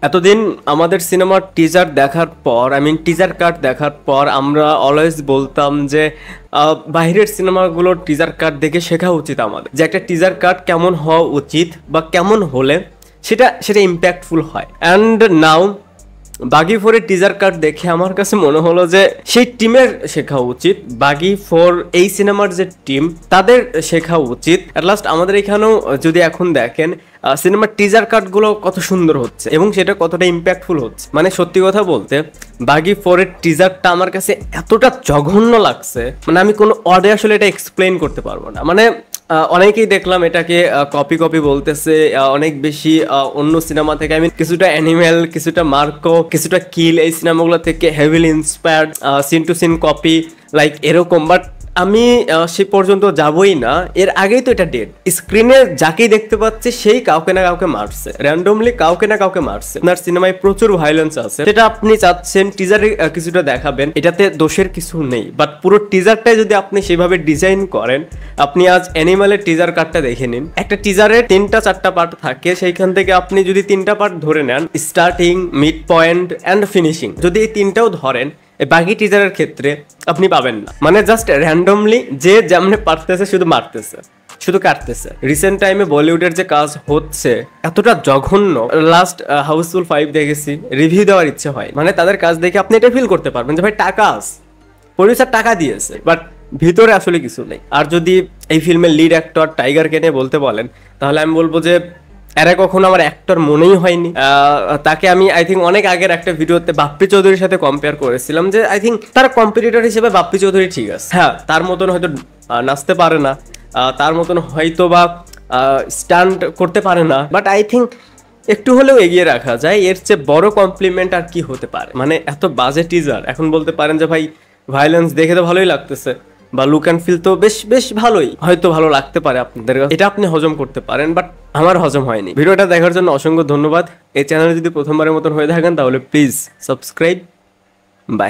এতদিন আমাদের সিনেমার টিজার দেখার পর টিজার কাট দেখার পর আমরা অলওয়েজ বলতাম যে বাইরের সিনেমাগুলোর টিজার কাট দেখে শেখা উচিত আমাদের, যে একটা টিজার কাট কেমন হওয়া উচিত বা কেমন হলে সেটা সেটা ইম্প্যাক্টফুল হয়। অ্যান্ড নাও বাগি ফোরের টিজার কাট দেখে আমার কাছে মনে হলো যে সেই টিমের শেখা উচিত, বাগি ফোর এই সিনেমার যে টিম তাদের শেখা উচিত। অ্যাট লাস্ট আমাদের এখানেও যদি এখন দেখেন সিনেমার টিজার কাটগুলো কত সুন্দর হচ্ছে এবং সেটা কতটা ইম্প্যাক্টফুল হচ্ছে। মানে সত্যি কথা বলতে বাগি ফোরের টিজারটা আমার কাছে এতটা জঘন্য লাগছে, মানে আমি কোনো ওয়ার্ডে আসলে এটা এক্সপ্লেন করতে পারবো না। মানে অনেকেই দেখলাম এটাকে কপি কপি বলতেছে, অনেক বেশি অন্য সিনেমা থেকে কিছুটা অ্যানিমেল, কিছুটা মার্কো, কিছুটা কিল এই সিনেমাগুলো থেকে heavily inspired, scene to scene copy like এরকম। বাট আমি সে পর্যন্ত যাবই না, এর আগেই তো এটা ডেড। স্ক্রিনে যাকেই দেখতে পাচ্ছে সেই কাউকে না কাউকে মারছে, র্যান্ডমলি কাউকে না কাউকে মারছে। আপনার সিনেমায় প্রচুর ভায়োলেন্স আছে, সেটা আপনি চাচ্ছেন টিজারে কিছুটা দেখাবেন, এটাতে দোষের কিছু নেই। বাট পুরো টিজারটাই যদি আপনি সেভাবে ডিজাইন করেন, আপনি আজ অ্যানিমালের টিজার কাটটা দেখে নিন, একটা টিজারে 3-4টা পার্ট থাকে, সেইখান থেকে আপনি যদি 3টা পার্ট ধরে নেন, starting, mid point and finishing, যদি এই 3টাও ধরেন, বাকি টিজারের ক্ষেত্রে আপনি পাবেন না। মানে জাস্ট র্যান্ডমলি যে যেমন পারতেছে শুধু মারতেছে, শুধু কাটতেছে। রিসেন্ট টাইমে বলিউডের যে কাজ হচ্ছে এতটা জঘন্য, লাস্ট হাউসফুল 5 দেখেছি, রিভিউ দেওয়ার ইচ্ছে হয়। মানে তাদের কাজ দেখে আপনি এটা ফিল করতে পারবেন যে ভাই টাকা আছে, প্রডিউসার টাকা দিয়েছে, বাট ভিতরে আসলে কিছু নেই। আর যদি এই ফিল্মের লিড অ্যাক্টর টাইগারকে নিয়ে বলতে বলেন, তাহলে আমি বলবো যে এরা কখনো আমার অ্যাক্টর মনেই হয়নি। তাকে আমি আই থিঙ্ক অনেক আগের একটা ভিডিওতে বাপ্পি চৌধুরীর সাথে কম্পেয়ার করেছিলাম যে আই থিঙ্ক তার কম্পিটিটর হিসেবে বাপ্পি চৌধুরী ঠিক আছে। হ্যাঁ, তার মতন হয়তো নাচতে পারে না, তার মতন হয়তো বা স্ট্যান্ড করতে পারে না, বাট আই থিঙ্ক একটু হলেও এগিয়ে রাখা যায়। এর চেয়ে বড় কমপ্লিমেন্ট আর কি হতে পারে? মানে এত বাজে টিজার, এখন বলতে পারেন যে ভাই ভায়োলেন্স দেখে তো ভালোই লাগতেছে বা লুক অ্যান্ড ফিল তো বেশ বেশ ভালোই, হয়তো ভালো লাগতে পারে আপনাদের, এটা আপনি হজম করতে পারেন, বাট আমার হজম হয়নি। ভিডিওটা দেখার জন্য অসংখ্য ধন্যবাদ। এই চ্যানেলে যদি প্রথমবারের মতন হয়ে থাকেন তাহলে প্লিজ সাবস্ক্রাইব। বাই।